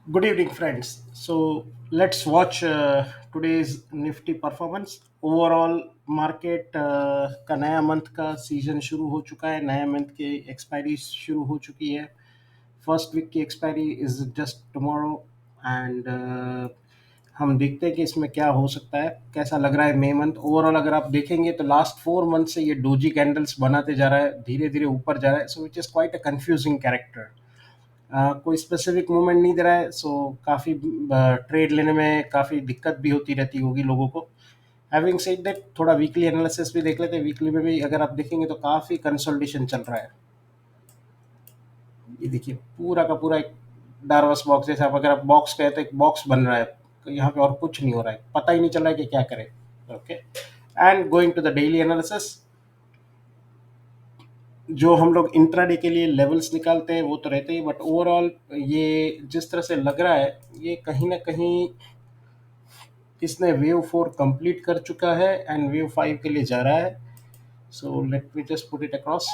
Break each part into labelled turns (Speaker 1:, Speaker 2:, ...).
Speaker 1: Good evening, friends. So let's watch today's Nifty performance. Overall market का नया month का season शुरू हो चुका है, नया मंथ की एक्सपायरी शुरू हो चुकी है. फर्स्ट वीक की expiry is just tomorrow and हम देखते हैं कि इसमें क्या हो सकता है, कैसा लग रहा है मई मंथ. ओवरऑल अगर आप देखेंगे तो लास्ट 4 मंथ से ये डोजी कैंडल्स बनाते जा रहा है, धीरे धीरे ऊपर जा रहा है. So which is quite a confusing character. कोई स्पेसिफिक मूवमेंट नहीं दे रहा है, सो काफ़ी ट्रेड लेने में काफ़ी दिक्कत भी होती रहती होगी लोगों को. हैविंग सेड दैट, थोड़ा वीकली एनालिसिस भी देख लेते हैं. वीकली में भी अगर आप देखेंगे तो काफ़ी कंसोलिडेशन चल रहा है. ये देखिए पूरा का पूरा एक डार्वस बॉक्स जैसा. आप अगर आप बॉक्स कहते हैं, एक बॉक्स बन रहा है तो यहाँ पे और कुछ नहीं हो रहा है, पता ही नहीं चल रहा है कि क्या करें. Okay, and going to the daily analysis. जो हम लोग इंट्राडे के लिए लेवल्स निकालते हैं वो तो रहते ही, बट ओवरऑल ये जिस तरह से लग रहा है, ये कहीं ना कहीं इसने वेव 4 कंप्लीट कर चुका है एंड वेव 5 के लिए जा रहा है. So let me just put it across.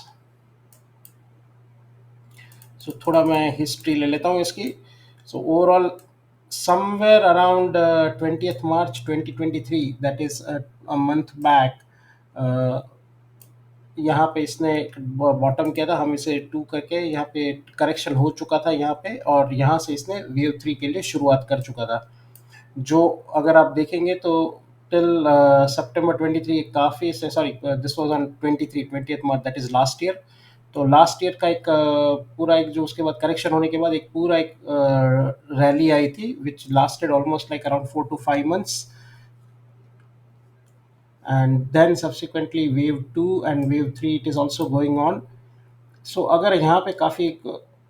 Speaker 1: So थोड़ा मैं हिस्ट्री ले लेता हूँ इसकी. So overall somewhere around 20th March 2023, that is a month back, यहाँ पे इसने बॉटम किया था. हम इसे टू करके यहाँ पे करेक्शन हो चुका था यहाँ पे, और यहाँ से इसने वेव 3 के लिए शुरुआत कर चुका था. जो अगर आप देखेंगे तो टिल सितंबर 23 काफ़ी से, sorry this was on 20th March, that is last year. तो लास्ट ईयर का एक पूरा एक जो उसके बाद करेक्शन होने के बाद एक पूरा एक रैली आई थी which lasted almost like around 4 to 5 months, and then subsequently wave 2 and wave 3 it is also going on. सो अगर यहाँ पे काफ़ी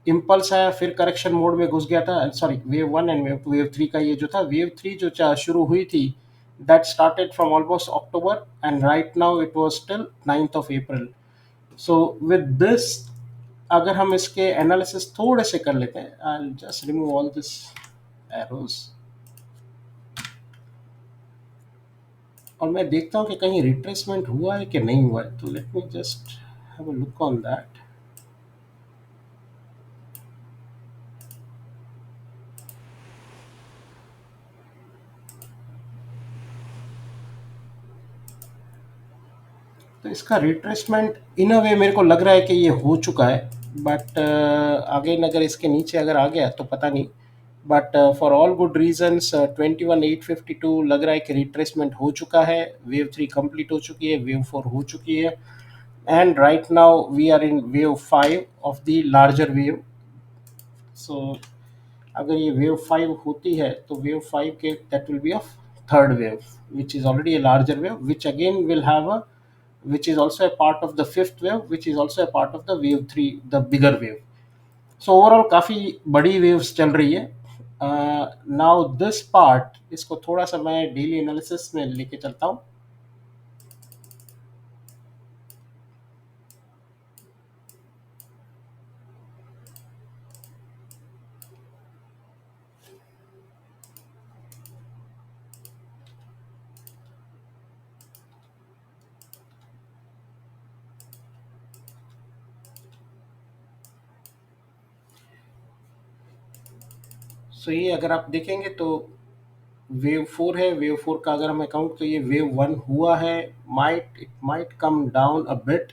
Speaker 1: इम्पल्स आया, फिर करेक्शन मोड में घुस गया था. सॉरी, वेव 1 एंड वेव 3 का ये जो था, वेव 3 जो शुरू हुई थी, that started from almost October and right now it was till 9th of April. So with this, अगर हम इसके एनालिसिस थोड़े से कर लेते हैं, I just remove all this arrows, और मैं देखता हूँ कि कहीं रिट्रेसमेंट हुआ है कि नहीं हुआ है. तो late me just have a look on that. तो इसका रिट्रेसमेंट इन अ वे मेरे को लग रहा है कि ये हो चुका है, बट अगेन अगर इसके नीचे अगर आ गया तो पता नहीं. But for all good reasons 21,852 लग रहा है कि रिट्रेसमेंट हो चुका है. वेव 3 कंप्लीट हो चुकी है, वेव 4 हो चुकी है, and right now we are in wave 5 of the larger wave. So अगर ये वेव 5 होती है तो वेव 5 के that will be of third wave, which is already a larger wave, which again will have a, which is also a part of the fifth wave, which is also a part of the wave 3, the bigger wave. So overall काफ़ी बड़ी waves चल रही है. Now this part, इसको थोड़ा सा मैं daily analysis में लेके चलता हूँ. सो ये अगर आप देखेंगे तो वेव 4 है. वेव 4 का अगर हम अकाउंट, तो ये वेव 1 हुआ है. It might come down a bit,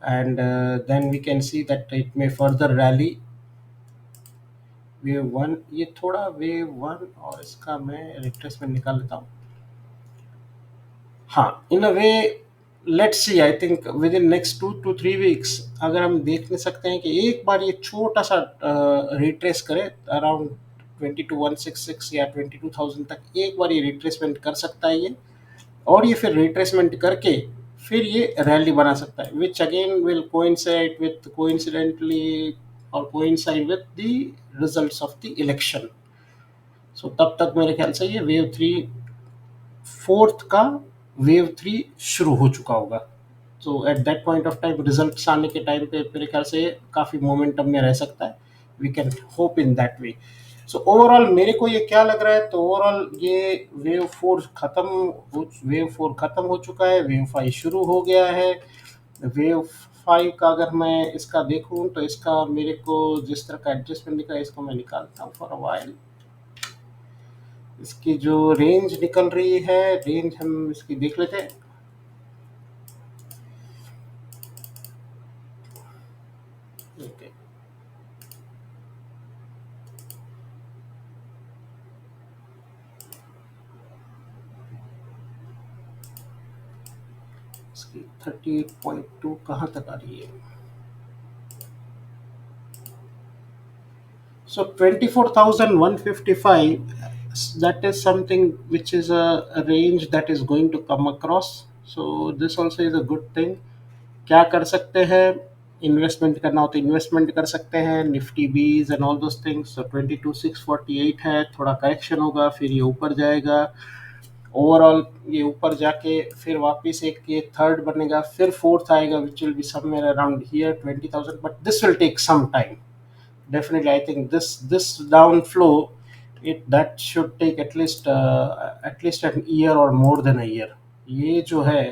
Speaker 1: and then we can see that it may further rally. Wave 1, ये थोड़ा वेव 1 और इसका मैं रिट्रेसमेंट निकाल लेता हूँ. हाँ, in a way let's see, I think within next 2 to 3 weeks अगर हम देख नहीं सकते हैं कि एक बार ये छोटा सा रिट्रेस करे अराउंड 22,166 या 22,000 तक, एक बार ये रिट्रेसमेंट कर सकता है ये, और ये फिर रिट्रेसमेंट करके फिर ये रैली बना सकता है, which again will coincide with coincidentally और coincide with the results of the election. So तब तक मेरे ख्याल से ये वेव 3, फोर्थ का वेव 3 शुरू हो चुका होगा. तो at that point of time, results आने के टाइम पे मेरे ख्याल से काफ़ी मोमेंटम में रह सकता है. We can hope in that way. So overall मेरे को ये क्या लग रहा है, तो ओवरऑल ये वेव 4 खत्म हो चुका है, वेव 5 शुरू हो गया है. वेव 5 का अगर मैं इसका देखूं तो इसका मेरे को जिस तरह का एडजस्टमेंट दिखा है, इसको मैं निकालता हूँ फॉर अ वाइल. इसकी जो रेंज निकल रही है, रेंज हम इसकी देख लेते हैं। ओके, इसकी 38.2 कहाँ तक आ रही है? So 24,155, that is something which is a range that is going to come across. So this also is a good thing. क्या कर सकते हैं? इन्वेस्टमेंट करना हो तो इन्वेस्टमेंट कर सकते हैं, Nifty bees and all those things. तो 22,648 है, थोड़ा करेक्शन होगा, फिर ये ऊपर जाएगा। ओवरऑल ये ऊपर जाके फिर वापस एक ये थर्ड बनेगा, फिर फोर्थ आएगा, which will be somewhere around here 20,000, but this will take some time. Definitely, I think this downflow, it that should take at least an year or more than a year। ये जो है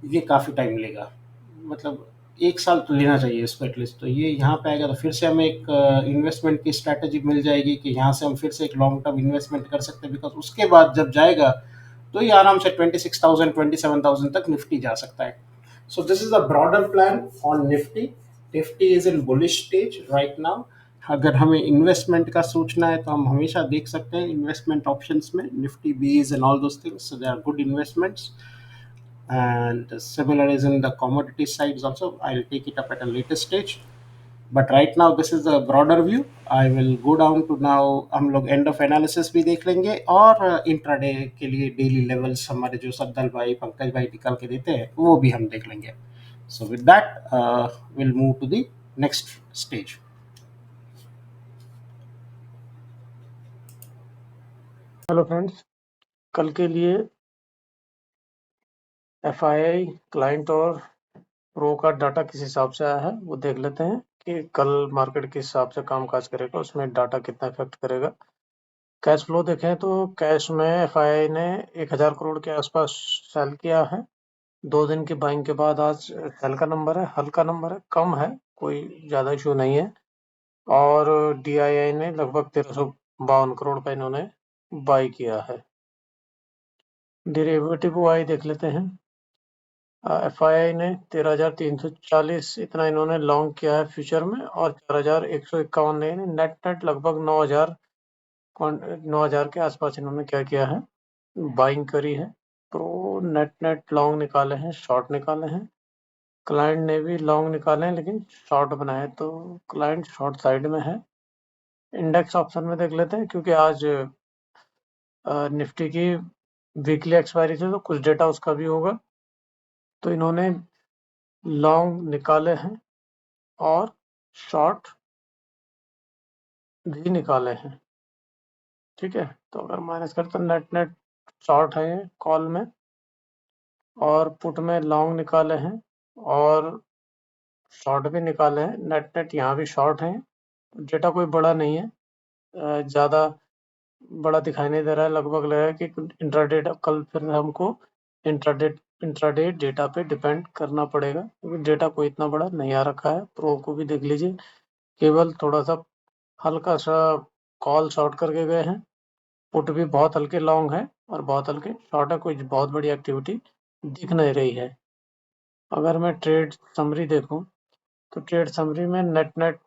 Speaker 1: ये काफ़ी time लेगा, मतलब 1 साल तो लेना चाहिए इसको एटलीस्ट। तो ये यहाँ पे आएगा तो फिर से हमें एक इन्वेस्टमेंट की स्ट्रैटेजी मिल जाएगी कि यहाँ से हम फिर से एक लॉन्ग टर्म इन्वेस्टमेंट कर सकते हैं, बिकॉज उसके बाद जब जाएगा तो ये आराम से 26,000 27,000 तक निफ्टी जा सकता है। So this is a broader plan on Nifty. Nifty is in bullish stage right now। अगर हमें इन्वेस्टमेंट का सोचना है तो हम हमेशा देख सकते हैं इन्वेस्टमेंट ऑप्शंस में Nifty bees and all those things, so they are good investments. And similar is in the commodity sides also, I'll take it up at a later stage, but right now this is a broader view। I will go down to now, हम लोग end of analysis भी देख लेंगे, और intraday के लिए daily levels हमारे जो सद्दल भाई पंकज भाई निकाल के देते हैं वो भी हम देख लेंगे। So with that will move to the next stage.
Speaker 2: Hello friends, कल के लिए एफआईआई क्लाइंट और प्रो का डाटा किस हिसाब से आया है वो देख लेते हैं कि कल मार्केट किस हिसाब से कामकाज करेगा, उसमें डाटा कितना इफेक्ट करेगा। कैश फ्लो देखें तो कैश में एफआईआई ने 1,000 करोड़ के आसपास सेल किया है। 2 दिन की बाइंग के बाद आज सेल का नंबर है, हल्का नंबर है, कम है, कोई ज़्यादा इशू नहीं है। और डीआईआई ने लगभग 1352 करोड़ का इन्होंने बाई किया है। डेरिवेटिव वाई देख लेते हैं। एफआईआई ने 13,340 इतना इन्होंने लॉन्ग किया है फ्यूचर में, और 4,151 ने नेट लगभग 9,000 के आसपास इन्होंने क्या किया है, बाइंग करी है। प्रो नेट लॉन्ग निकाले हैं, शॉर्ट निकाले हैं। क्लाइंट ने भी लॉन्ग निकाले हैं लेकिन शॉर्ट बनाए, तो क्लाइंट शॉर्ट साइड में है। इंडेक्स ऑप्शन में देख लेते हैं, क्योंकि आज निफ्टी की वीकली एक्सपायरी थी तो कुछ डेटा उसका भी होगा। तो इन्होंने लॉन्ग निकाले हैं और शॉर्ट भी निकाले हैं। ठीक है, तो अगर माइनस करते तो नेट शॉर्ट है कॉल में, और पुट में लॉन्ग निकाले हैं और शॉर्ट भी निकाले हैं। नेट यहाँ भी शॉर्ट हैं। डेटा कोई बड़ा नहीं है, ज़्यादा बड़ा दिखाई नहीं दे रहा है। लगभग लग रहा है कि इंट्राडे कल फिर हमको इंट्राडे इंट्राडे डेटा पे डिपेंड करना पड़ेगा, क्योंकि डेटा कोई इतना बड़ा नहीं आ रखा है। प्रो को भी देख लीजिए, केवल थोड़ा सा हल्का सा कॉल शॉर्ट करके गए हैं। पुट भी बहुत हल्के लॉन्ग है और बहुत हल्के शॉर्ट है, कोई बहुत बड़ी एक्टिविटी दिख नहीं रही है। अगर मैं ट्रेड समरी देखूं तो ट्रेड समरी में नेट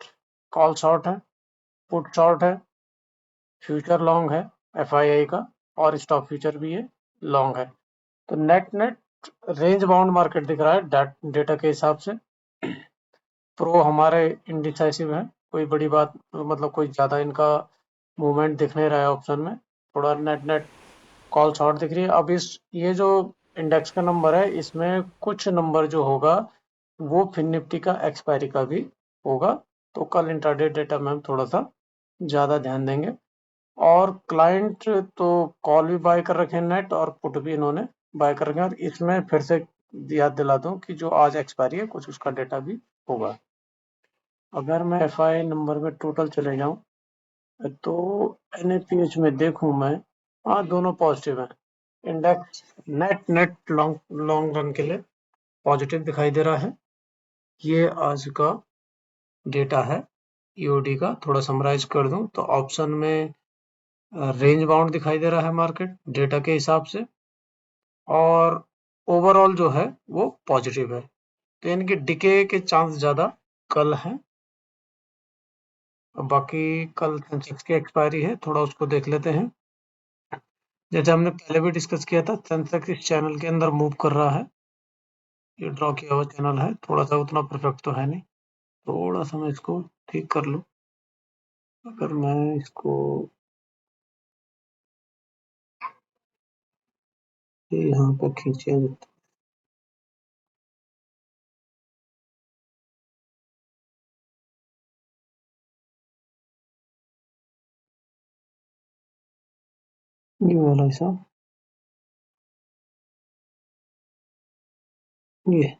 Speaker 2: कॉल शॉर्ट है, पुट शॉर्ट है, फ्यूचर लॉन्ग है एफआईआई का, और स्टॉक फ्यूचर भी है लॉन्ग है। तो नेट रेंज बाउंड मार्केट दिख रहा है डेटा के हिसाब से। प्रो हमारे इंडिसाइसिव है, कोई बड़ी बात मतलब कोई ज़्यादा इनका मूवमेंट दिख नहीं रहा है ऑप्शन में। थोड़ा नेट कॉल शॉर्ट दिख रही है। अब इस ये जो इंडेक्स का नंबर है, इसमें कुछ नंबर जो होगा वो फिन निफ्टी का एक्सपायरी का भी होगा, तो कल इंट्राडे डेटा में हम थोड़ा सा ज़्यादा ध्यान देंगे। और क्लाइंट तो कॉल भी बाय कर रखे हैं नेट, और पुट भी इन्होंने बाय कर रखे हैं। और इसमें फिर से याद दिला दूं कि जो आज एक्सपायरी है कुछ उसका डेटा भी होगा। अगर मैं एफआई नंबर में टोटल चले जाऊं तो एनएपीएच में देखूं मैं, हाँ दोनों पॉजिटिव हैं। Index net long long run के लिए पॉजिटिव दिखाई दे रहा है। ये आज का डेटा है ईओडी का। थोड़ा समराइज कर दूं तो ऑप्शन में रेंज बाउंड दिखाई दे रहा है मार्केट डेटा के हिसाब से, और ओवरऑल जो है वो पॉजिटिव है, तो यानी कि डिके के चांस ज़्यादा कल हैं। बाकी कल सेंसेक्स की एक्सपायरी है, थोड़ा उसको देख लेते हैं। जैसे हमने पहले भी डिस्कस किया था, सेंसेक्स इस चैनल के अंदर मूव कर रहा है, ये ड्रॉ किया हुआ चैनल है, थोड़ा सा उतना परफेक्ट तो है नहीं, थोड़ा सा मैं इसको ठीक कर लूँ। अगर मैं इसको यहाँ पर खींचे, ये वाला ऐसा, ये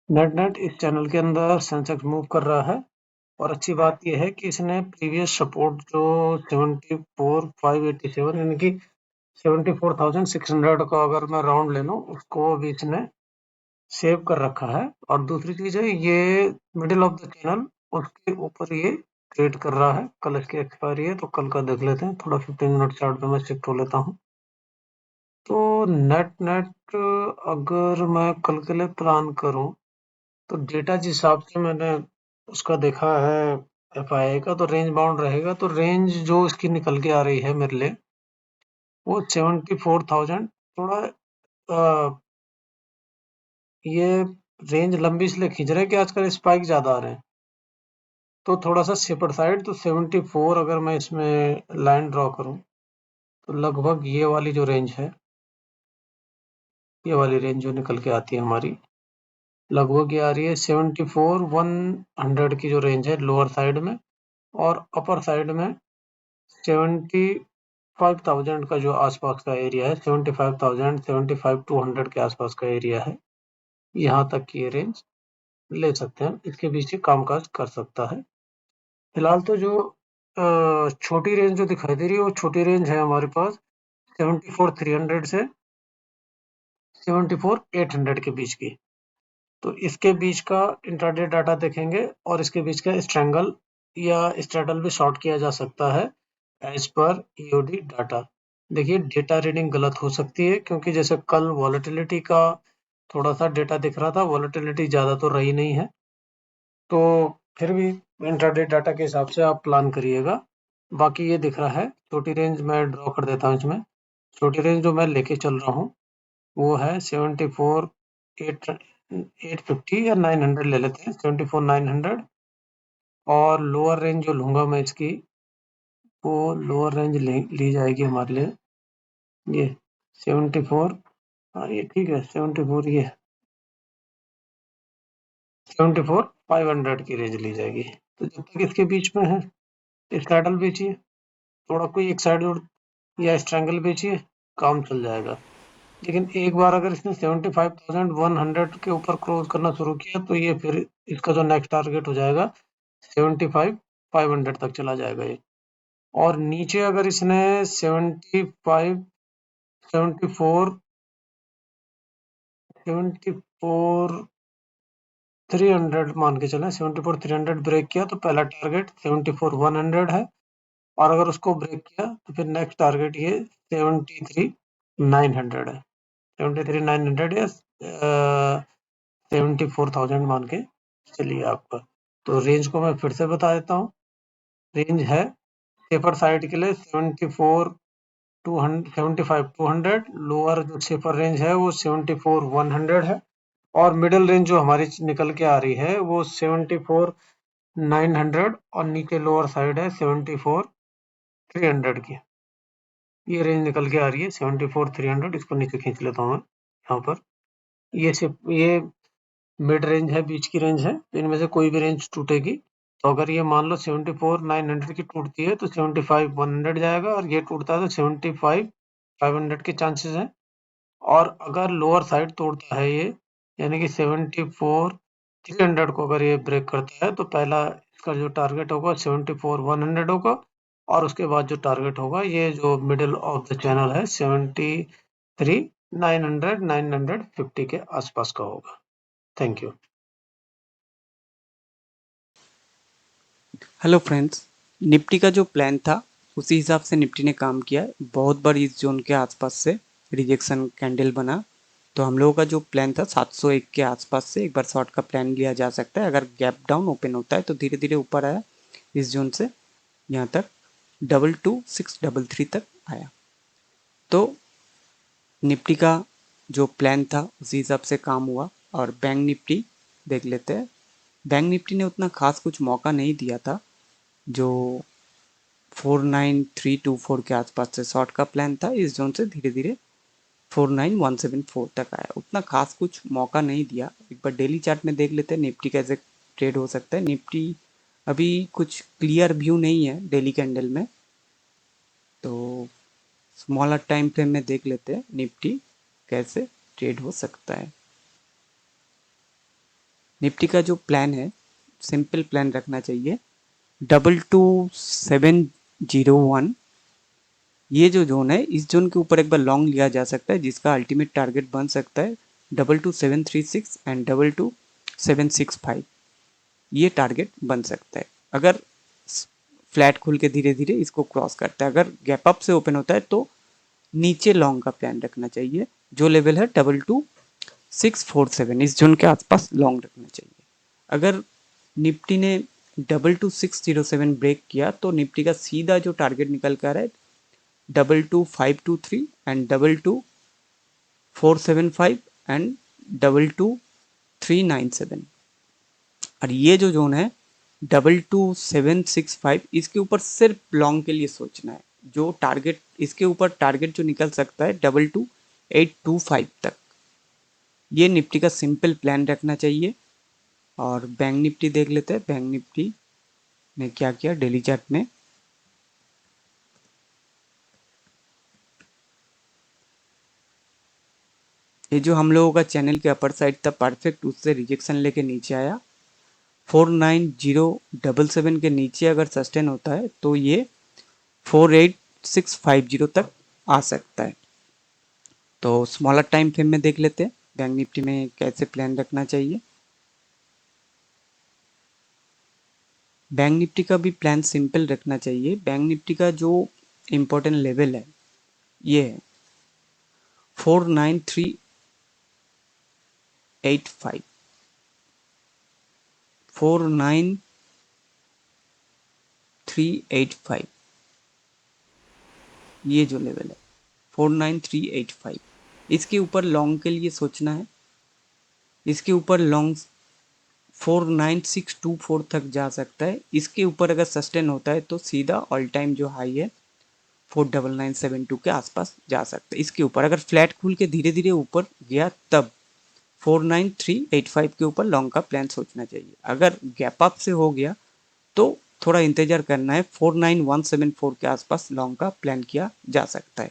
Speaker 2: नेट इस चैनल के अंदर सेंसेक्स मूव कर रहा है, और अच्छी बात यह है कि इसने प्रीवियस सपोर्ट जो 74,587 यानी कि 74,600 का अगर मैं राउंड ले लूँ, उसको अभी इसने सेव कर रखा है। और दूसरी चीज़ है, ये मिडिल ऑफ द चैनल, उसके ऊपर ये ट्रेड कर रहा है। कल इसकी एक्सपायरी है, तो कल का देख लेते हैं। थोड़ा 15 मिनट चार्ट पे मैं शिफ्ट हो लेता हूँ। तो नेट अगर मैं कल के लिए प्लान करूँ, तो डेटा जिस हिसाब से मैंने उसका देखा है एफआईआई का, तो रेंज बाउंड रहेगा। तो रेंज जो इसकी निकल के आ रही है मेरे लिए, वो 74,000, थोड़ा ये रेंज लंबी इसलिए खींच रहे हैं कि आजकल स्पाइक ज़्यादा आ रहे हैं, तो थोड़ा सा सेपर साइड, तो 74 अगर मैं इसमें लाइन ड्रॉ करूं, तो लगभग ये वाली जो रेंज है, ये वाली रेंज जो निकल के आती है हमारी, लगभग ये आ रही है 74,100 की जो रेंज है लोअर साइड में, और अपर साइड में 75,000 का जो आसपास का एरिया है, 75,000, 75,200 के आसपास का एरिया है, यहाँ तक की ये रेंज ले सकते हैं, इसके बीच ही कामकाज कर सकता है। फिलहाल तो जो छोटी रेंज जो दिखाई दे रही है, वो छोटी रेंज है हमारे पास 74,300 से 74,800 के बीच की। तो इसके बीच का इंट्राडे डाटा देखेंगे, और इसके बीच का स्ट्रैंगल या स्ट्रैडल भी शॉर्ट किया जा सकता है एज पर ईओडी डाटा। देखिए, डेटा रीडिंग गलत हो सकती है, क्योंकि जैसे कल वॉलेटिलिटी का थोड़ा सा डेटा दिख रहा था, वॉलेटिलिटी ज़्यादा तो रही नहीं है, तो फिर भी इंट्राडे डाटा के हिसाब से आप प्लान करिएगा। बाकी ये दिख रहा है, छोटी रेंज मैं ड्रॉ कर देता हूँ इसमें। छोटी रेंज जो मैं लेके चल रहा हूँ, वो है 74 8 850 या 900 ले लेते हैं, 74 900। और लोअर रेंज जो लूँगा मैं इसकी, वो लोअर रेंज ली जाएगी हमारे लिए, ये 74, हाँ ये ठीक है, 74, ये 74 500 की रेंज ली जाएगी। तो जब तक इसके बीच में है, स्टार्टल बेचिए, थोड़ा कोई एक साइड या स्ट्रैंगल बेचिए, काम चल जाएगा। लेकिन एक बार अगर इसने 75,100 के ऊपर क्लोज करना शुरू किया, तो ये फिर इसका जो नेक्स्ट टारगेट हो जाएगा 75,500 तक चला जाएगा ये। और नीचे अगर इसने 75 74 74 300 मान के चलें, 74 300 ब्रेक किया, तो पहला टारगेट 74 100 है। और अगर उसको ब्रेक किया, तो फिर नेक्स्ट टारगेट ये 73 900 है। 73 900 या 74,000 मान के चलिए आपका। तो रेंज को मैं फिर से बता देता हूँ। रेंज है सेफर साइड के लिए 74 200 75 200, लोअर जो सेफर रेंज है वो 74 100 है, और मिडिल रेंज जो हमारी निकल के आ रही है वो 74 900, और नीचे लोअर साइड है 74 300 की। ये रेंज निकल के आ रही है 74 300। इसको नीचे खींच लेता हूँ मैं यहाँ पर। ये मिड रेंज है, बीच की रेंज है, तो इनमें से कोई भी रेंज टूटेगी। तो अगर ये मान लो 74 900 की टूटती है, तो 75 100 जाएगा, और ये टूटता है तो 75 500 के चांसेस हैं। और अगर लोअर साइड तोड़ता है ये, यानी कि 74 300 को अगर ये ब्रेक करता है, तो पहला इसका जो टारगेट होगा 74 100 होगा, और उसके बाद जो टारगेट होगा, ये जो मिडिल ऑफ द चैनल है 73 900 950 के आसपास का होगा। Thank you.
Speaker 3: Hello friends, Nifty का जो प्लान था उसी हिसाब से निफ्टी ने काम किया। बहुत बार इस जोन के आसपास से रिजेक्शन कैंडल बना, तो हम लोगों का जो प्लान था 701 के आसपास से एक बार शॉर्ट का प्लान लिया जा सकता है। अगर गैप डाउन ओपन होता है तो धीरे धीरे ऊपर आया इस जोन से यहाँ तक 22633 तक आया। तो निफ्टी का जो प्लान था उसी हिसाब से काम हुआ। और बैंक निफ्टी देख लेते हैं। बैंक निफ्टी ने उतना खास कुछ मौका नहीं दिया था। जो 49324 के आसपास से शॉर्ट का प्लान था, इस जोन से धीरे धीरे 49174 तक आया। उतना खास कुछ मौका नहीं दिया। एक बार डेली चार्ट में देख लेते हैं निफ्टी कैसे ट्रेड हो सकता है। निफ्टी अभी कुछ क्लियर व्यू नहीं है डेली कैंडल में, तो स्मॉलर टाइम फ्रेम में देख लेते हैं निफ्टी कैसे ट्रेड हो सकता है। निफ्टी का जो प्लान है सिंपल प्लान रखना चाहिए। 22701 ये जो जोन है, इस जोन के ऊपर एक बार लॉन्ग लिया जा सकता है, जिसका अल्टीमेट टारगेट बन सकता है 22736 एंड 22765। ये टारगेट बन सकता है अगर फ्लैट खुल के धीरे धीरे इसको क्रॉस करता है। अगर गैप अप से ओपन होता है तो नीचे लॉन्ग का प्लान रखना चाहिए। जो लेवल है 22647, इस जोन के आसपास लॉन्ग रखना चाहिए। अगर निफ्टी ने 22607 ब्रेक किया तो निफ्टी का सीधा जो टारगेट निकल कर है 22523 एंड 22475 एंड 22397। और ये जो जोन है 22765, इसके ऊपर सिर्फ लॉन्ग के लिए सोचना है। जो टारगेट इसके ऊपर टारगेट जो निकल सकता है 22825 तक। ये निफ्टी का सिंपल प्लान रखना चाहिए। और बैंक निफ्टी देख लेते हैं बैंक निफ्टी ने क्या किया डेली चार्ट में। ये जो हम लोगों का चैनल के अपर साइड था परफेक्ट, उससे रिजेक्शन लेके नीचे आया। 49077 के नीचे अगर सस्टेन होता है तो ये 48650 तक आ सकता है। तो स्मॉलर टाइम फ्रेम में देख लेते हैं बैंक निफ्टी में कैसे प्लान रखना चाहिए। बैंक निफ्टी का भी प्लान सिंपल रखना चाहिए। बैंक निफ्टी का जो इम्पोर्टेंट लेवल है ये है 49385, 49385, ये जो लेवल है 49385, इसके ऊपर लॉन्ग के लिए सोचना है। इसके ऊपर लॉन्ग 49624 तक जा सकता है। इसके ऊपर अगर सस्टेन होता है तो सीधा ऑल टाइम जो हाई है 49972 के आसपास जा सकता है। इसके ऊपर अगर फ्लैट खुल के धीरे धीरे ऊपर गया तब 49385 के ऊपर लॉन्ग का प्लान सोचना चाहिए। अगर गैप अप से हो गया तो थोड़ा इंतजार करना है। 49174 के आसपास लॉन्ग का प्लान किया जा सकता है।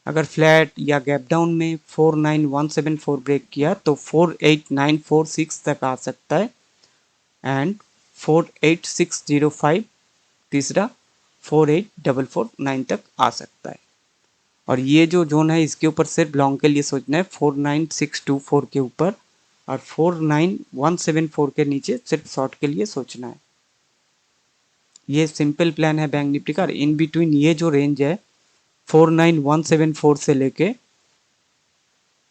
Speaker 3: अगर फ्लैट या गैप डाउन में 49174 ब्रेक किया तो 48946 तक आ सकता है एंड 48605 तीसरा 48449 तक आ सकता है। और ये जो जोन है इसके ऊपर सिर्फ लॉन्ग के लिए सोचना है 49624 के ऊपर, और 49174 के नीचे सिर्फ शॉर्ट के लिए सोचना है। ये सिंपल प्लान है बैंक निफ्टी का। इन बिटवीन ये जो रेंज है 49174 से लेके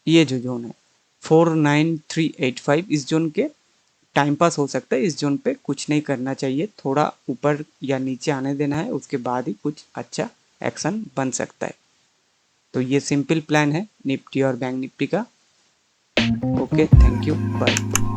Speaker 3: ये जो जोन है 49385, इस जोन के टाइम पास हो सकता है। इस जोन पे कुछ नहीं करना चाहिए, थोड़ा ऊपर या नीचे आने देना है, उसके बाद ही कुछ अच्छा एक्शन बन सकता है। तो ये सिंपल प्लान है निफ्टी और बैंक निफ्टी का। Okay, thank you, bye.